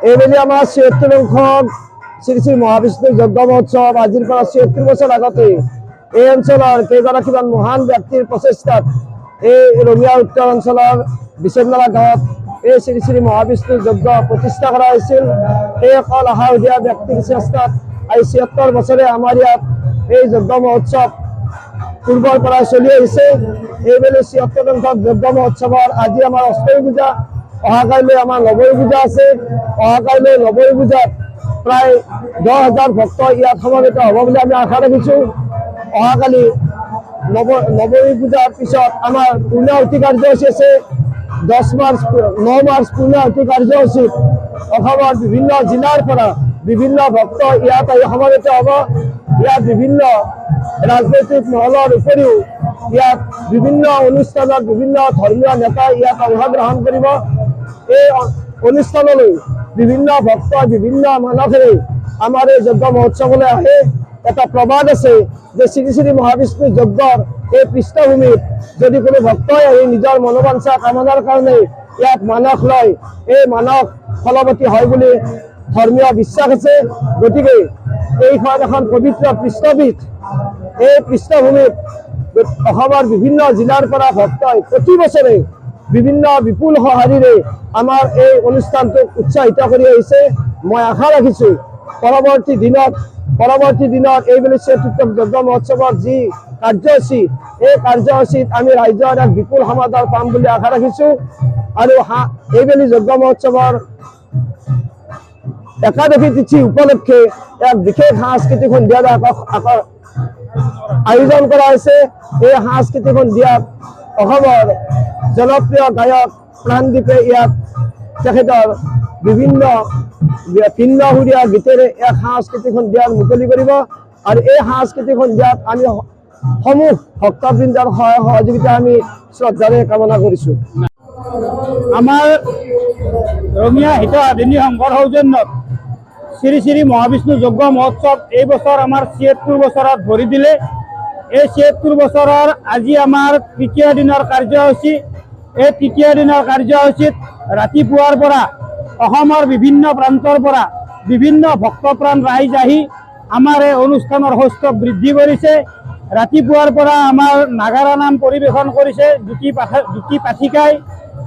এইবেলি আমাৰ ৭৬সংখ্যক শ্ৰী শ্ৰী মহাবিষ্ণু যজ্ঞ মহোৎসৱ আজিৰ পৰা ৭৬ বছৰ আগতে এই অঞ্চলৰ কেইগৰাকীমান মহান ব্যক্তিৰ প্ৰচেষ্টাত এই ৰঙিয়া উত্তৰ অঞ্চলৰ বিচনমালা গাঁৱত এই শ্ৰী শ্ৰী মহাবিষ্ণু যজ্ঞ প্ৰতিষ্ঠা কৰা হৈছিল। এই অকল আহাৰদীয়া ব্যক্তিৰ চেষ্টাত আজি ৭৬ বছৰে আমাৰ ইয়াত এই যজ্ঞ মহোৎসৱ পূৰ্বৰ পৰা চলি আহিছে। এইবেলি ৭৬ সংখ্যক যজ্ঞ মহোৎসৱৰ আজি আমাৰ অষ্টমী পূজা, অহাকাইলৈ আমাৰ নৱমী পূজা আছে। অহাকাইলৈ নৱমী পূজাত প্ৰায় 10,000 ভক্ত ইয়াত সমবেত হ'ব বুলি আমি আশা ৰাখিছোঁ। অহাকালি নৱমী পূজাৰ পিছত আমাৰ পূৰ্ণাহুতি কাৰ্যসূচী আছে। 9 মাৰ্চ পূৰ্ণাহুতি কাৰ্যসূচীত অসমৰ বিভিন্ন জিলাৰ পৰা বিভিন্ন ভক্ত ইয়াত আহি সমবেত হ'ব। ইয়াত বিভিন্ন ৰাজনৈতিক মহলৰ উপৰিও ইয়াত বিভিন্ন অনুষ্ঠানত বিভিন্ন ধৰ্মীয় নেতাই ইয়াত অংশগ্ৰহণ কৰিব। এই অনুষ্ঠানলৈ বিভিন্ন ভক্ত বিভিন্ন মানসেৰে আমাৰ এই যজ্ঞ মহোৎসৱলৈ আহে। এটা প্ৰবাদ আছে যে শ্ৰী শ্ৰী মহাবিষ্ণু যজ্ঞৰ এই পৃষ্ঠভূমিত যদি কোনো ভক্তই আহি নিজৰ মনোবাঞ্ছা কামনাৰ কাৰণে ইয়াত মানস লয়, এই মানস ফলৱতী হয় বুলি ধৰ্মীয় বিশ্বাস আছে। গতিকে এইখন এখন পবিত্ৰ পৃষ্ঠভূমিত, এই পৃষ্ঠভূমিত অসমৰ বিভিন্ন জিলাৰ পৰা ভক্তই প্ৰতি বছৰে বিভিন্ন বিপুল সঁহাৰিৰে আমাৰ এই অনুষ্ঠানটোক উৎসাহিত কৰি আহিছে। মই আশা ৰাখিছোঁ পৰৱৰ্তী দিনত এইবেলি ৭৬ যজ্ঞ মহোৎসৱৰ যি কাৰ্যসূচী, এই কাৰ্যসূচীত আমি ৰাইজৰ এক বিপুল সমাদৰ পাম বুলি আশা ৰাখিছোঁ। আৰু এইবেলি যজ্ঞ মহোৎসৱৰ একাদশী তিথি উপলক্ষে এক বিশেষ সাংস্কৃতিক সন্ধিয়াৰ আয়োজন কৰা হৈছে। এই সাংস্কৃতিক সন্ধিয়াত অসমৰ জনপ্ৰিয় গায়ক প্ৰাণদ্বীপে ইয়াত তেখেতৰ বিভিন্ন ভিন্ন সুৰীয়া গীতেৰে এক সাংস্কৃতিক সন্ধিয়াৰ মুকলি কৰিব। আৰু এই সাংস্কৃতিক সন্ধিয়াত আমি সমূহ ভক্তবৃন্দৰ সহায় সহযোগিতা আমি শ্ৰদ্ধাৰে কামনা কৰিছোঁ। আমাৰ ৰঙিয়া হিত আদিনী সংঘৰ সৌজন্যত শ্ৰী শ্ৰী মহাবিষ্ণু যজ্ঞ মহোৎসৱ এই বছৰ আমাৰ ৭৬ বছৰত ভৰি দিলে। এই ৭৬ বছৰৰ আজি আমাৰ তৃতীয় দিনৰ কাৰ্যসূচী। এই তৃতীয় দিনৰ কাৰ্যসূচীত ৰাতিপুৱাৰ পৰা অসমৰ বিভিন্ন প্ৰান্তৰ পৰা বিভিন্ন ভক্তপ্ৰাণ ৰাইজ আহি আমাৰ এই অনুষ্ঠানৰ সৌষ্ঠৱ বৃদ্ধি কৰিছে। ৰাতিপুৱাৰ পৰা আমাৰ নাগাৰা নাম পৰিৱেশন কৰিছে দুটি পাঠিকাই।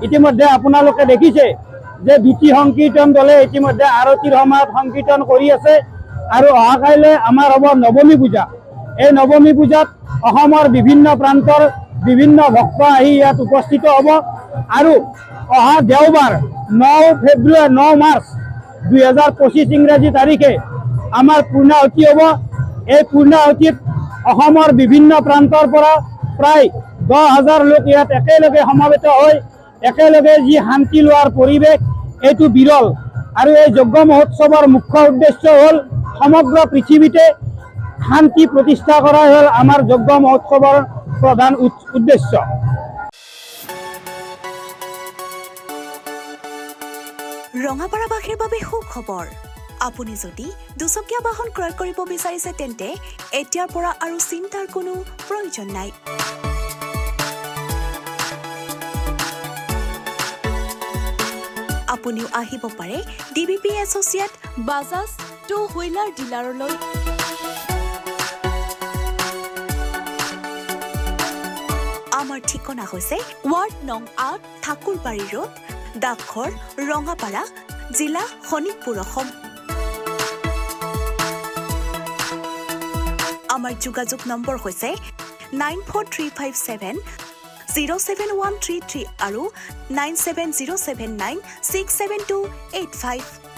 ইতিমধ্যে আপোনালোকে দেখিছে যে দুটি সংকীৰ্তন দলে ইতিমধ্যে আৰতিৰ সময়ত সংকীৰ্তন কৰি আছে। আৰু অহাকাইলৈ আমাৰ হ'ব নৱমী পূজা। এই নৱমী পূজাত অসমৰ বিভিন্ন প্ৰান্তৰ বিভিন্ন ভক্ত আহি ইয়াত উপস্থিত হ'ব। আৰু অহা দেওবাৰ 9 মাৰ্চ 2025 ইংৰাজী তাৰিখে আমাৰ পূৰ্ণাহুতি হ'ব। এই পূৰ্ণাহুতিত অসমৰ বিভিন্ন প্ৰান্তৰ পৰা প্ৰায় 10,000 লোক ইয়াত একেলগে সমবেত হৈ একেলগে যি শান্তি লোৱাৰ পৰিৱেশ, এইটো বিৰল। আৰু এই যজ্ঞ মহোৎসৱৰ মুখ্য উদ্দেশ্য হ'ল সমগ্ৰ পৃথিৱীতে শান্তি প্ৰতিষ্ঠা কৰাই হ'ল আমাৰ যজ্ঞ মহোৎসৱৰ প্ৰধান উদ্দেশ্য। ৰঙাপাৰাবাসীৰ বাবে সুখবৰ। আপুনি যদি দুচকীয়া বাহন ক্ৰয় কৰিব বিচাৰিছে তেন্তে এতিয়াৰ পৰা আৰু চিন্তাৰ কোনো প্ৰয়োজন নাই। আপুনিও আহিব পাৰে DBP associate Bajaj two wheeler ডিলাৰলৈ। আমাৰ ঠিকনা হৈছে ৱাৰ্ড নং ৮ ঠাকুৰবাৰী ৰোড, ডাকঘৰ ৰঙাপাৰা, জিলা শোণিতপুৰ, অসম। আমাৰ যোগাযোগ নম্বৰ হৈছে 9435707133 আৰু 9707967285।